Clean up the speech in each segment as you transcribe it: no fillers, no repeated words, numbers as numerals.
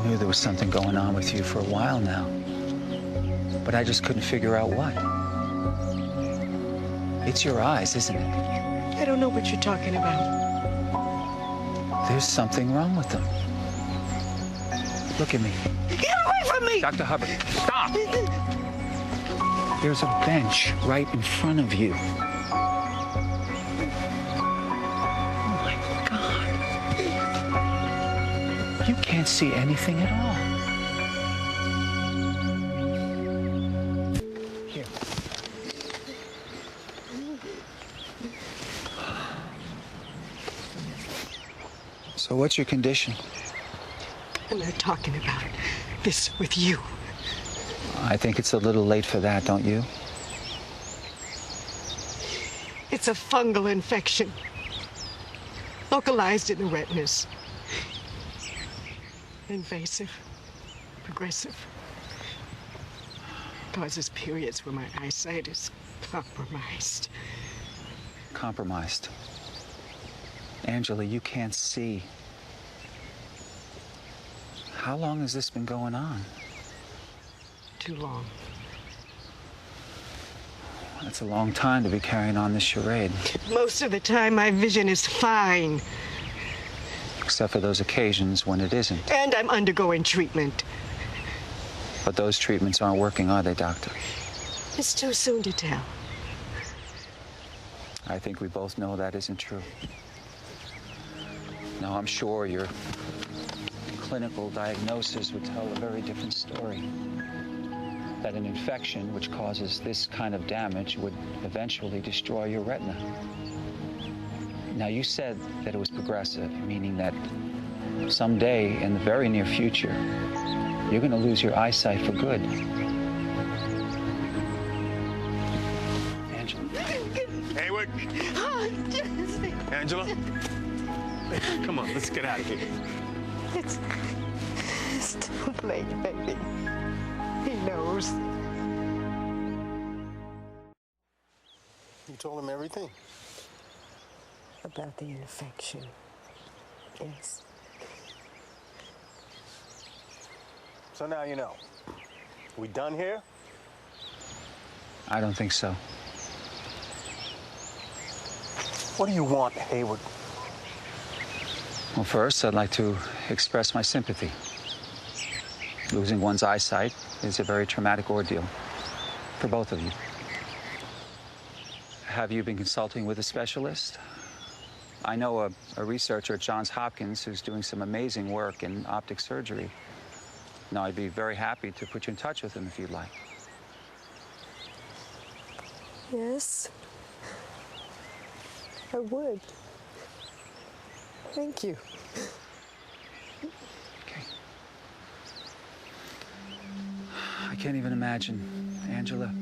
knew there was something going on with you for a while now, but I just couldn't figure out what. It's your eyes, isn't it? I don't know what you're talking about. There's something wrong with them. Look at me. Get away from me! Dr. Hubbard, stop! There's a bench right in front of you. Oh, my God. You can't see anything at all. Here. So what's your condition? I'm not talking about this with you. I think it's a little late for that, don't you? It's a fungal infection. Localized in the retinas. Invasive. Progressive. Causes periods where my eyesight is compromised. Compromised. Angela, you can't see. How long has this been going on? Too long. That's a long time to be carrying on this charade. Most of the time, my vision is fine. Except for those occasions when it isn't. And I'm undergoing treatment. But those treatments aren't working, are they, Doctor? It's too soon to tell. I think we both know that isn't true. Now, I'm sure your clinical diagnosis would tell a very different story. That an infection which causes this kind of damage would eventually destroy your retina. Now, you said that it was progressive, meaning that someday in the very near future, you're going to lose your eyesight for good. Angela. Hayward. Oh, Jesse. Angela. Come on, let's get out of here. It's too late, baby. He knows. You told him everything? About the infection. Yes. So now you know. We done here? I don't think so. What do you want, Hayward? Well, first, I'd like to express my sympathy. Losing one's eyesight is a very traumatic ordeal for both of you. Have you been consulting with a specialist? I know a researcher at Johns Hopkins who's doing some amazing work in optic surgery. Now, I'd be very happy to put you in touch with him if you'd like. Yes. I would. Thank you. Okay. I can't even imagine, Angela,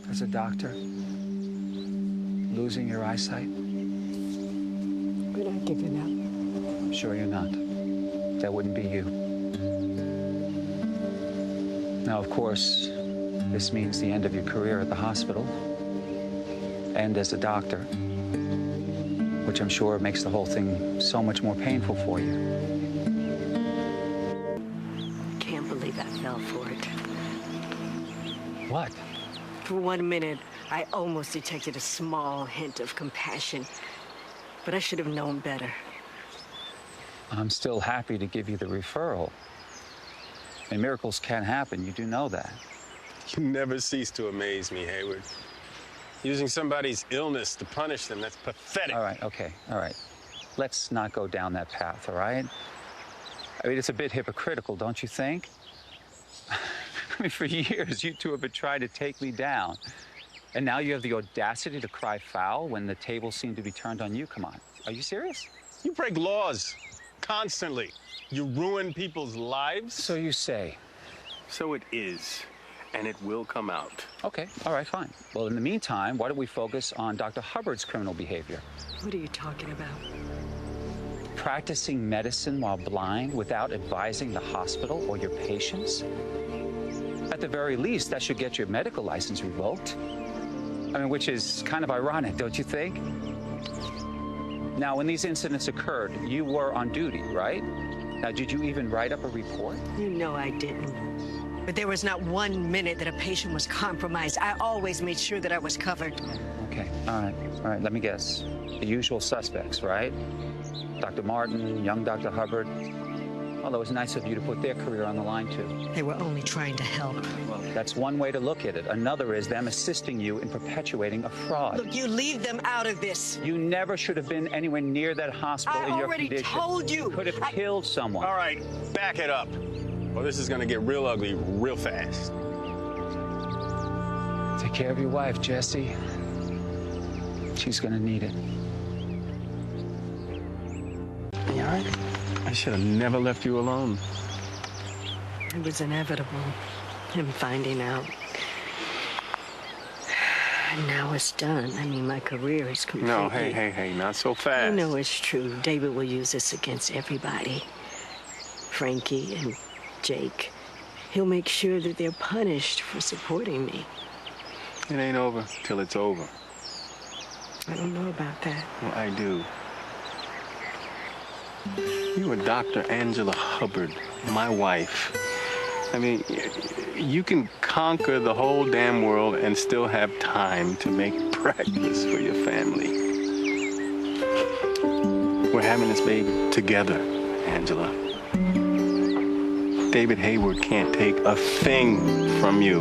as a doctor, losing your eyesight. We're not giving up. I'm sure you're not. That wouldn't be you. Now, of course, this means the end of your career at the hospital and as a doctor, which I'm sure makes the whole thing so much more painful for you. Can't believe I fell for it. What? For 1 minute, I almost detected a small hint of compassion, but I should have known better. I'm still happy to give you the referral. And miracles can happen, you do know that. You never cease to amaze me, Hayward. Using somebody's illness to punish them, that's pathetic. All right, okay, all right. Let's not go down that path, all right? I mean, it's a bit hypocritical, don't you think? I mean, for years, you two have been trying to take me down. And now you have the audacity to cry foul when the tables seem to be turned on you? Come on, are you serious? You break laws constantly. You ruin people's lives. So you say. So it is, and it will come out. Okay, all right, fine. Well, in the meantime, why don't we focus on Dr. Hubbard's criminal behavior? What are you talking about? Practicing medicine while blind without advising the hospital or your patients? At the very least, that should get your medical license revoked. I mean, which is kind of ironic, don't you think? Now, when these incidents occurred, you were on duty, right? Now, did you even write up a report? You know I didn't. But there was not 1 minute that a patient was compromised. I always made sure that I was covered. Okay, all right, let me guess. The usual suspects, right? Dr. Martin, young Dr. Hubbard. Although it was nice of you to put their career on the line, too. They were only trying to help. Well, that's one way to look at it. Another is them assisting you in perpetuating a fraud. Look, you leave them out of this. You never should have been anywhere near that hospital in your condition. I already told you. Could have killed someone. All right, back it up. Well, this is gonna get real ugly real fast. Take care of your wife, Jesse. She's gonna need it. You all right? I should have never left you alone. It was inevitable, him finding out. And now it's done. I mean, my career is completely... No, hey, not so fast. I know it's true. David will use this against everybody. Frankie and Jake. He'll make sure that they're punished for supporting me. It ain't over till it's over. I don't know about that. Well, I do. You were Dr. Angela Hubbard, my wife. I mean, you can conquer the whole damn world and still have time to make practice for your family. We're having this baby together, Angela. David Hayward can't take a thing from you.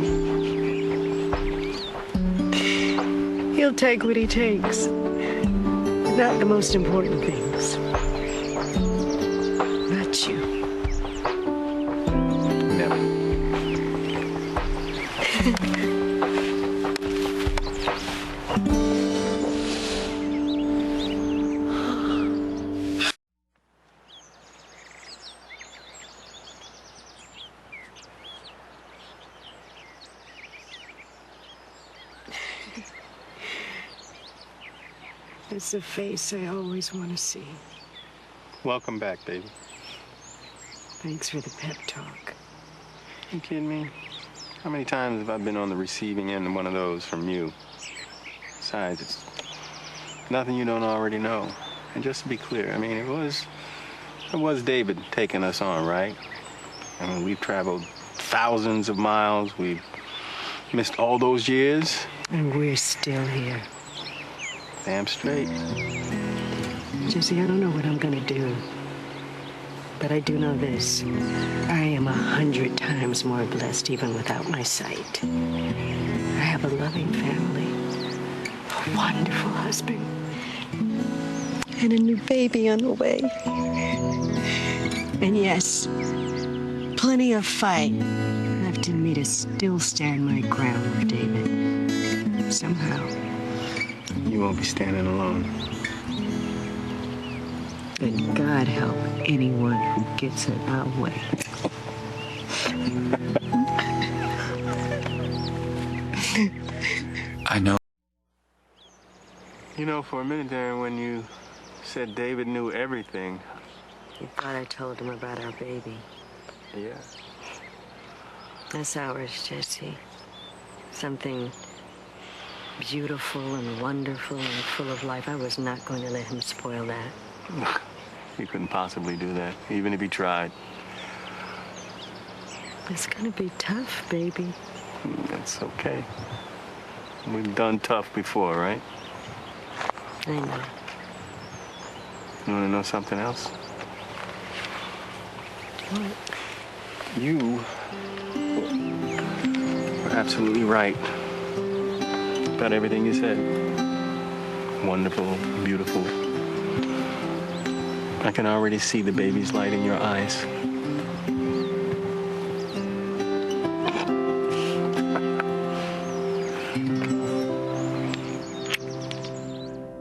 He'll take what he takes. Not the most important things. Not you. Never. It's the face I always want to see. Welcome back, baby. Thanks for the pep talk. You kidding me? How many times have I been on the receiving end of one of those from you? Besides, it's nothing you don't already know. And just to be clear, I mean, it was David taking us on, right? I mean, we've traveled thousands of miles. We've missed all those years. And we're still here. Damn straight. Jesse, I don't know what I'm gonna do. But I do know this. I am 100 times more blessed even without my sight. I have a loving family, a wonderful husband, and a new baby on the way. And yes, plenty of fight left in me to still stand my ground with David. Somehow. You won't be standing alone. And God help anyone who gets in our way. I know. You know, for a minute there, when you said David knew everything. He thought I told him about our baby. Yeah. That's ours, Jesse. Something beautiful and wonderful and full of life. I was not going to let him spoil that. He couldn't possibly do that, even if he tried. It's gonna be tough, baby. That's okay. We've done tough before, right? I know. You want to know something else? What? You were absolutely right about everything you said. Wonderful, beautiful. I can already see the baby's light in your eyes.